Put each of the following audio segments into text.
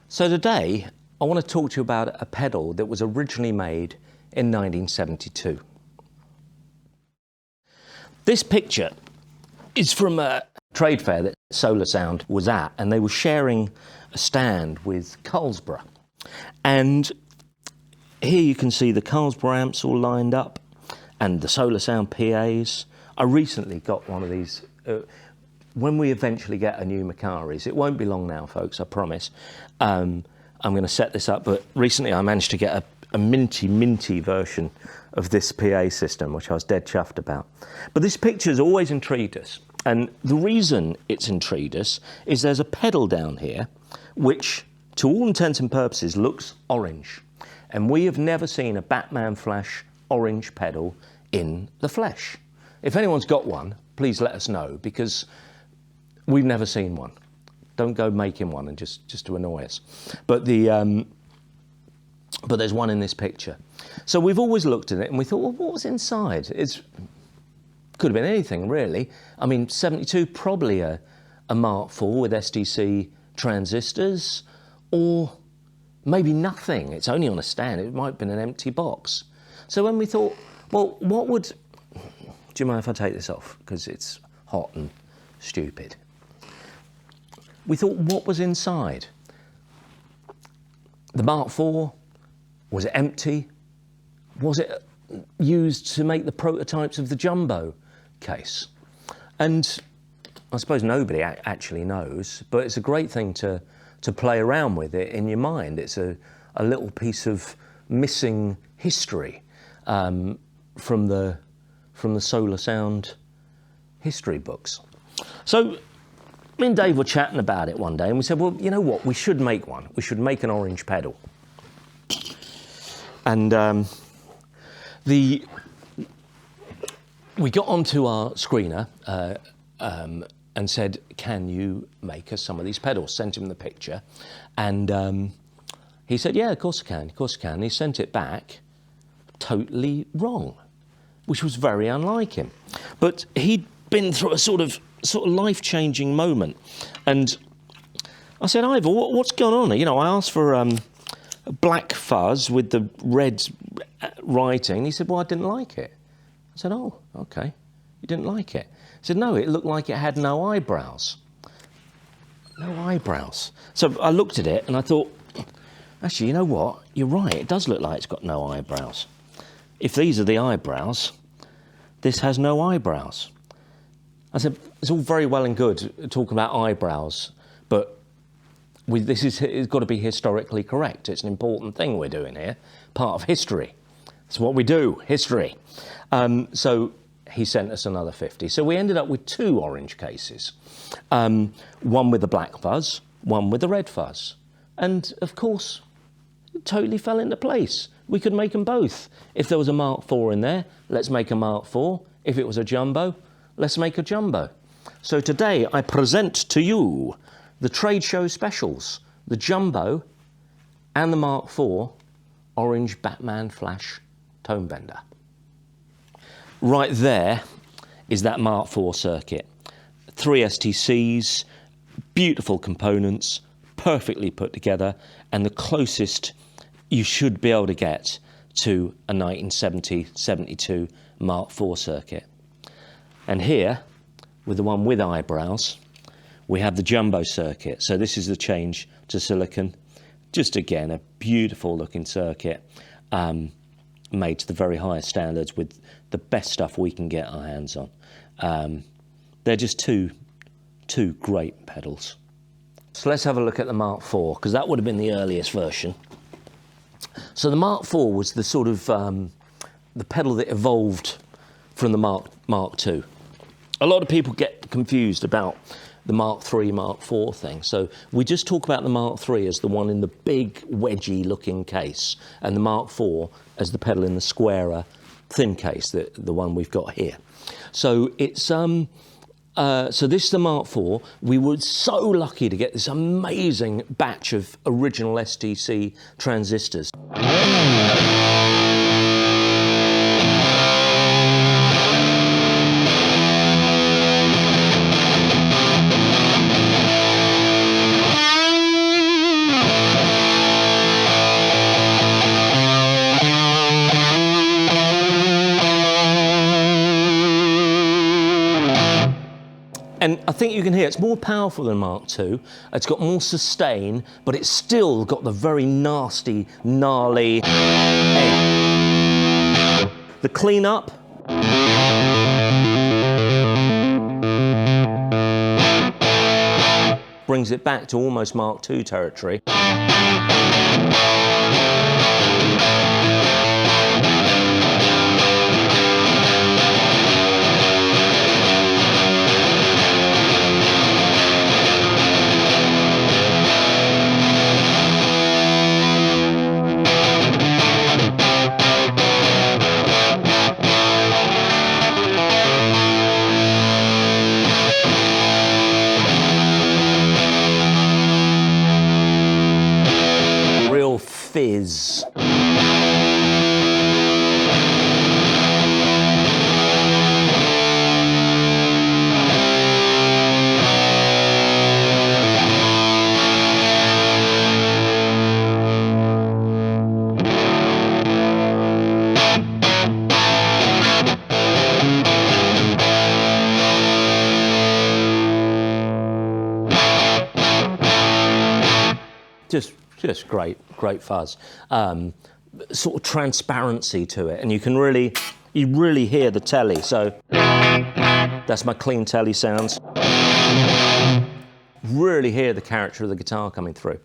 So today, I want to talk to you about a pedal that was originally made in 1972. This picture is from a trade fair that SolaSound was at, and they were sharing a stand with Carlsberg. And here you can see the Carlsberg amps all lined up and the SolaSound PAs. I recently got one of these. When we eventually get a new mkiv, it won't be long now, folks, I promise. I'm going to set this up, but recently I managed to get a minty version of this PA system, which I was dead chuffed about. But this picture has always intrigued us, and the reason it's intrigued us is there's a pedal down here which, to all intents and purposes, looks orange. And we have never seen a Batman Flash orange pedal in the flesh. If anyone's got one, please let us know, because we've never seen one. Don't go making one and just to annoy us. But but there's one in this picture. So we've always looked at it and we thought, well, what was inside? It could have been anything, really. I mean, 72, probably a Mark IV with SDC transistors, or maybe nothing. It's only on a stand. It might have been an empty box. So when we thought, well, what would... Do you mind if I take this off? Because it's hot and stupid. We thought, what was inside? The Mark IV, was it empty? Was it used to make the prototypes of the jumbo case? And I suppose nobody actually knows, but it's a great thing to play around with it in your mind. It's a little piece of missing history from the SolaSound history books. So me and Dave were chatting about it one day, and we said, well, you know what, we should make one. We should make an orange pedal. And we got onto our screener and said, can you make us some of these pedals? Sent him the picture. And he said, yeah, of course I can, of course I can. And he sent it back totally wrong, which was very unlike him. But he'd been through a sort of life-changing moment. And I said, Ivor, what's going on? You know, I asked for a black fuzz with the red writing. He said, well, I didn't like it. I said, oh, okay, you didn't like it? He said, no, it looked like it had no eyebrows. No eyebrows. So I looked at it and I thought, actually, you know what? You're right, it does look like it's got no eyebrows. If these are the eyebrows, this has no eyebrows. I said, it's all very well and good talking about eyebrows, but it's got to be historically correct. It's an important thing we're doing here, part of history. It's what we do, history. So he sent us another 50. So we ended up with two orange cases, one with the black fuzz, one with the red fuzz. And of course, it totally fell into place. We could make them both. If there was a Mark IV in there, let's make a Mark IV. If it was a jumbo, let's make a jumbo. So today I present to you the trade show specials, the jumbo and the Mark IV orange Batman Flash tone bender. Right there is that Mark IV circuit. 3 STCs, beautiful components, perfectly put together, and the closest you should be able to get to a 1970-72 Mark IV circuit. And here, with the one with eyebrows, we have the jumbo circuit. So this is the change to silicon. Just again, a beautiful looking circuit, made to the very highest standards with the best stuff we can get our hands on. They're just two great pedals. So let's have a look at the Mark IV, because that would have been the earliest version. So the Mark IV was the sort of the pedal that evolved from the Mark II. A lot of people get confused about the Mark III, Mark IV thing. So we just talk about the Mark III as the one in the big wedgy looking case, and the Mark IV as the pedal in the squarer thin case, the one we've got here. So it's so this is the Mark IV. We were so lucky to get this amazing batch of original SDC transistors. think you can hear it's more powerful than Mark II. It's got more sustain, but it's still got the very nasty, gnarly edge. The cleanup. Brings it back to almost Mark II territory. Fizz. Just great fuzz. Sort of transparency to it, and you really hear the telly. So that's my clean telly sounds. Really hear the character of the guitar coming through.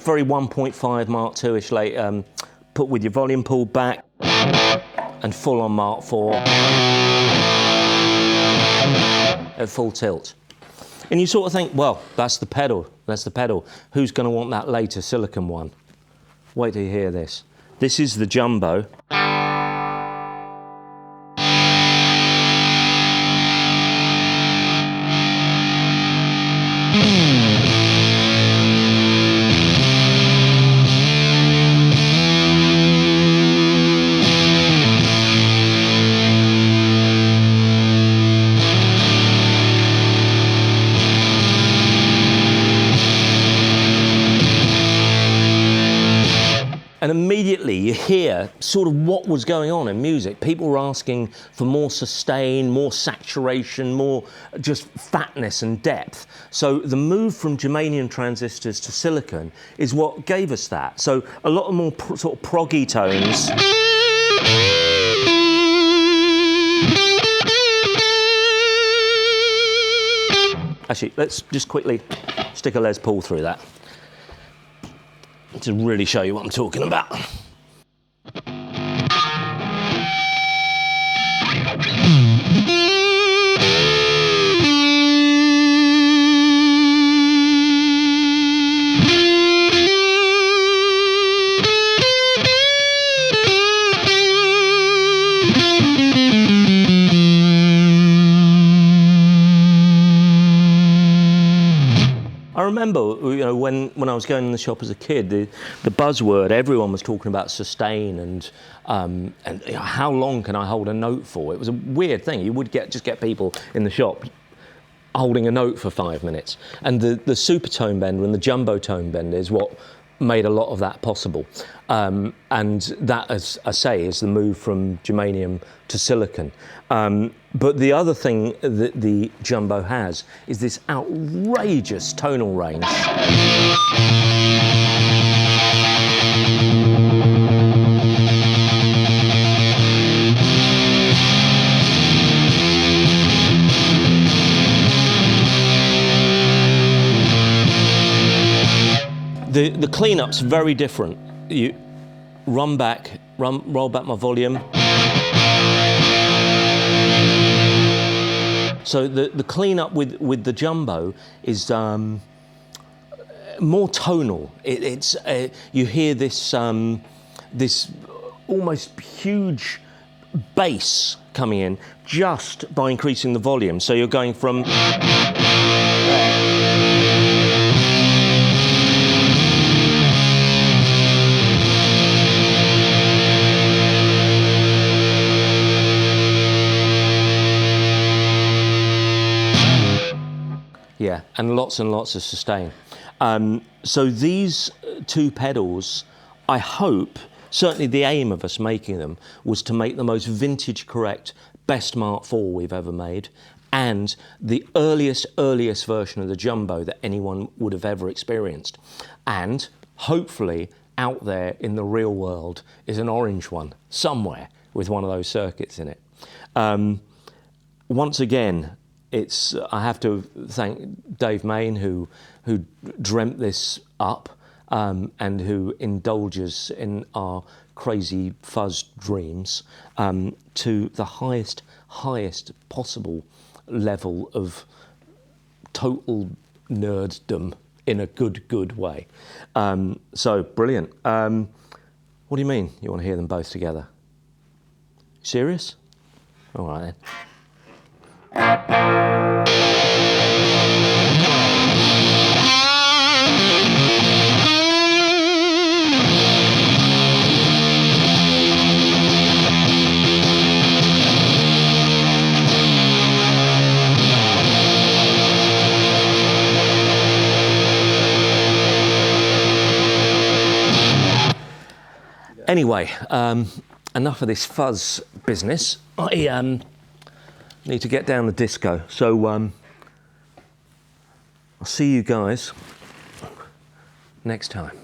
Very 1.5 Mark II-ish late, put with your volume pulled back and full on Mark IV at full tilt. And you sort of think, well, that's the pedal. Who's going to want that later silicon one? Wait till you hear this. This is the jumbo. And immediately you hear sort of what was going on in music. People were asking for more sustain, more saturation, more just fatness and depth. So the move from germanium transistors to silicon is what gave us that. So a lot of more sort of proggy tones. Actually, let's just quickly stick a Les Paul through that to really show you what I'm talking about. I remember, when I was going in the shop as a kid, the buzzword, everyone was talking about sustain and how long can I hold a note for? It was a weird thing. You would just get people in the shop holding a note for 5 minutes. And the super tone bender and the jumbo tone bender is what made a lot of that possible. And that, as I say, is the move from germanium to silicon. But the other thing that the jumbo has is this outrageous tonal range. The cleanup's very different. You roll back my volume. So the cleanup with the jumbo is more tonal. It's you hear this this almost huge bass coming in just by increasing the volume. So you're going from Yeah, and lots of sustain. So these two pedals, I hope, certainly the aim of us making them was to make the most vintage correct, best Mark IV we've ever made, and the earliest version of the Jumbo that anyone would have ever experienced. And hopefully out there in the real world is an orange one somewhere with one of those circuits in it. Once again, I have to thank Dave Main who dreamt this up and who indulges in our crazy fuzz dreams to the highest possible level of total nerddom in a good way. So brilliant. What do you mean you want to hear them both together? Serious? All right then. Anyway, enough of this fuzz business. I need to get down the disco. So I'll see you guys next time.